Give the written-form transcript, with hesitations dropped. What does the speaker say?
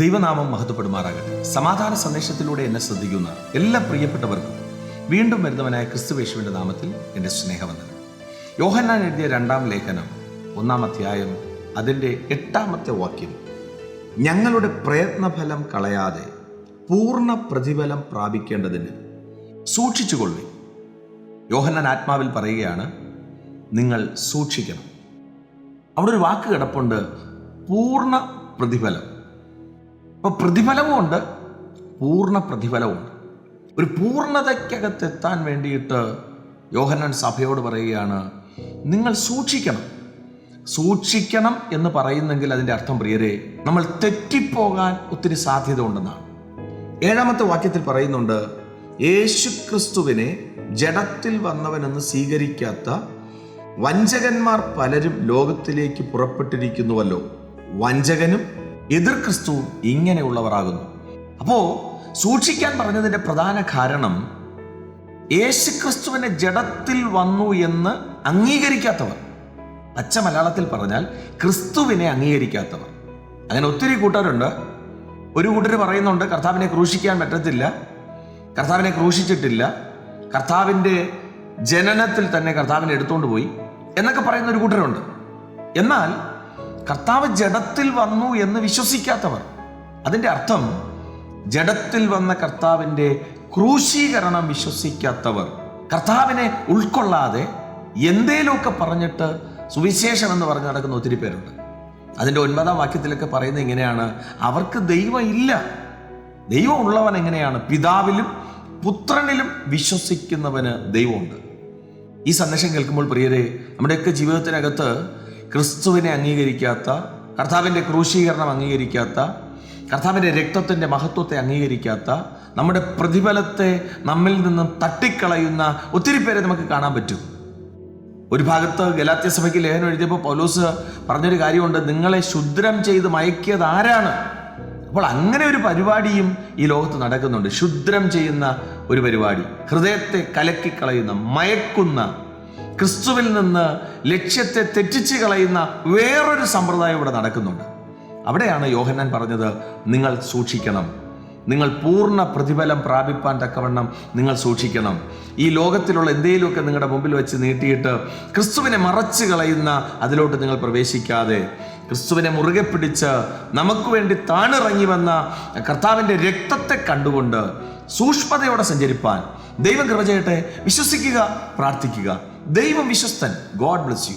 ദൈവനാമം മഹത്വപ്പെടുമാറാകട്ടെ. സമാധാന സന്ദേശത്തിലൂടെ എന്നെ ശ്രദ്ധിക്കുന്ന എല്ലാ പ്രിയപ്പെട്ടവർക്കും വീണ്ടും വരുന്നവനായ ക്രിസ്തുയേശുവിൻ്റെ നാമത്തിൽ എൻ്റെ സ്നേഹവന്ദനം. യോഹന്നാൻ എഴുതിയ 2-ാം ലേഖനം 1-ാം അധ്യായം അതിൻ്റെ 8-ാമത്തെ വാക്യം, ഞങ്ങളുടെ പ്രയത്നഫലം കളയാതെ പൂർണ്ണ പ്രതിഫലം പ്രാപിക്കേണ്ടതിന് സൂക്ഷിച്ചുകൊള്ളി. യോഹന്നാൻ ആത്മാവിൽ പറയുകയാണ്, നിങ്ങൾ സൂക്ഷിക്കണം. അവിടെ ഒരു വാക്ക് കിടപ്പുണ്ട്, പൂർണ്ണ പ്രതിഫലം. അപ്പോൾ പ്രതിഫലവുമുണ്ട്, പൂർണ്ണ പ്രതിഫലവുമുണ്ട്. ഒരു പൂർണ്ണതയ്ക്കകത്തെത്താൻ വേണ്ടിയിട്ട് യോഹന്നാൻ സഭയോട് പറയുകയാണ്, നിങ്ങൾ സൂക്ഷിക്കണം. സൂക്ഷിക്കണം എന്ന് പറയുന്നെങ്കിൽ അതിൻ്റെ അർത്ഥം, പ്രിയരെ, നമ്മൾ തെറ്റിപ്പോകാൻ ഒത്തിരി സാധ്യത ഉണ്ടെന്നാണ്. 7-ാമത്തെ വാക്യത്തിൽ പറയുന്നുണ്ട്, യേശുക്രിസ്തുവിനെ ജഡത്തിൽ വന്നവനെന്ന് സ്വീകരിക്കാത്ത വഞ്ചകന്മാർ പലരും ലോകത്തിലേക്ക് പുറപ്പെട്ടിരിക്കുന്നുവല്ലോ. വഞ്ചകനും എതിർ ക്രിസ്തുവും ഇങ്ങനെയുള്ളവരാകുന്നു. അപ്പോൾ സൂക്ഷിക്കാൻ പറഞ്ഞതിൻ്റെ പ്രധാന കാരണം, യേശുക്രിസ്തുവിനെ ജഡത്തിൽ വന്നു എന്ന് അംഗീകരിക്കാത്തവർ, പച്ച മലയാളത്തിൽ പറഞ്ഞാൽ ക്രിസ്തുവിനെ അംഗീകരിക്കാത്തവർ. അങ്ങനെ ഒത്തിരി കൂട്ടരുണ്ട്. ഒരു കൂട്ടർ പറയുന്നുണ്ട്, കർത്താവിനെ ക്രൂശിക്കാൻ പറ്റത്തില്ല, കർത്താവിനെ ക്രൂശിച്ചിട്ടില്ല, കർത്താവിൻ്റെ ജനനത്തിൽ തന്നെ കർത്താവിനെ എടുത്തുകൊണ്ട് പോയി എന്നൊക്കെ പറയുന്ന ഒരു കൂട്ടരുണ്ട്. എന്നാൽ കർത്താവ് ജഡത്തിൽ വന്നു എന്ന് വിശ്വസിക്കാത്തവർ, അതിൻ്റെ അർത്ഥം ജഡത്തിൽ വന്ന കർത്താവിൻ്റെ ക്രൂശീകരണം വിശ്വസിക്കാത്തവർ, കർത്താവിനെ ഉൾക്കൊള്ളാതെ എന്തേലുമൊക്കെ പറഞ്ഞിട്ട് സുവിശേഷം എന്ന് പറഞ്ഞ് നടക്കുന്ന ഒത്തിരി പേരുണ്ട്. അതിൻ്റെ 9-ാം വാക്യത്തിലൊക്കെ പറയുന്നത് ഇങ്ങനെയാണ്, അവർക്ക് ദൈവം ഇല്ല. ദൈവം ഉള്ളവൻ എങ്ങനെയാണ്? പിതാവിലും പുത്രനിലും വിശ്വസിക്കുന്നവന് ദൈവമുണ്ട്. ഈ സന്ദേശം കേൾക്കുമ്പോൾ പ്രിയരെ, നമ്മുടെയൊക്കെ ജീവിതത്തിനകത്ത് ക്രിസ്തുവിനെ അംഗീകരിക്കാത്ത, കർത്താവിൻ്റെ ക്രൂശീകരണം അംഗീകരിക്കാത്ത, കർത്താവിൻ്റെ രക്തത്തിൻ്റെ മഹത്വത്തെ അംഗീകരിക്കാത്ത, നമ്മുടെ പ്രതിഫലത്തെ നമ്മിൽ നിന്നും തട്ടിക്കളയുന്ന ഒത്തിരി പേരെ നമുക്ക് കാണാൻ പറ്റും. ഒരു ഭാഗത്ത് ഗലാത്യ സഭയ്ക്ക് ലേഖനം എഴുതിയപ്പോൾ പൗലോസ് പറഞ്ഞൊരു കാര്യമുണ്ട്, നിങ്ങളെ ശുദ്രം ചെയ്ത് മയക്കിയത് ആരാണ്? അപ്പോൾ അങ്ങനെ ഒരു പരിപാടിയും ഈ ലോകത്ത് നടക്കുന്നുണ്ട്. ശുദ്രം ചെയ്യുന്ന ഒരു പരിപാടി, ഹൃദയത്തെ കലക്കിക്കളയുന്ന, മയക്കുന്ന, ക്രിസ്തുവിൽ നിന്ന് ലക്ഷ്യത്തെ തെറ്റിച്ച് കളയുന്ന വേറൊരു സമ്പ്രദായം ഇവിടെ നടക്കുന്നുണ്ട്. അവിടെയാണ് യോഹന്നാൻ പറഞ്ഞത്, നിങ്ങൾ സൂക്ഷിക്കണം, നിങ്ങൾ പൂർണ്ണ പ്രതിഫലം പ്രാപിപ്പാൻ തക്കവണ്ണം നിങ്ങൾ സൂക്ഷിക്കണം. ഈ ലോകത്തിലുള്ള എന്തെങ്കിലുമൊക്കെ നിങ്ങളുടെ മുമ്പിൽ വെച്ച് നീട്ടിയിട്ട് ക്രിസ്തുവിനെ മറച്ചു കളയുന്ന അതിലോട്ട് നിങ്ങൾ പ്രവേശിക്കാതെ, ക്രിസ്തുവിനെ മുറുകെ പിടിച്ച് നമുക്ക് വേണ്ടി താണിറങ്ങി വന്ന കർത്താവിൻ്റെ രക്തത്തെ കണ്ടുകൊണ്ട് സൂക്ഷ്മതയോടെ സഞ്ചരിപ്പാൻ ദൈവം കൃപ ചെയ്യട്ടെ. വിശ്വസിക്കുക, പ്രാർത്ഥിക്കുക. ദൈവം വിശ്വസ്തൻ. God bless U.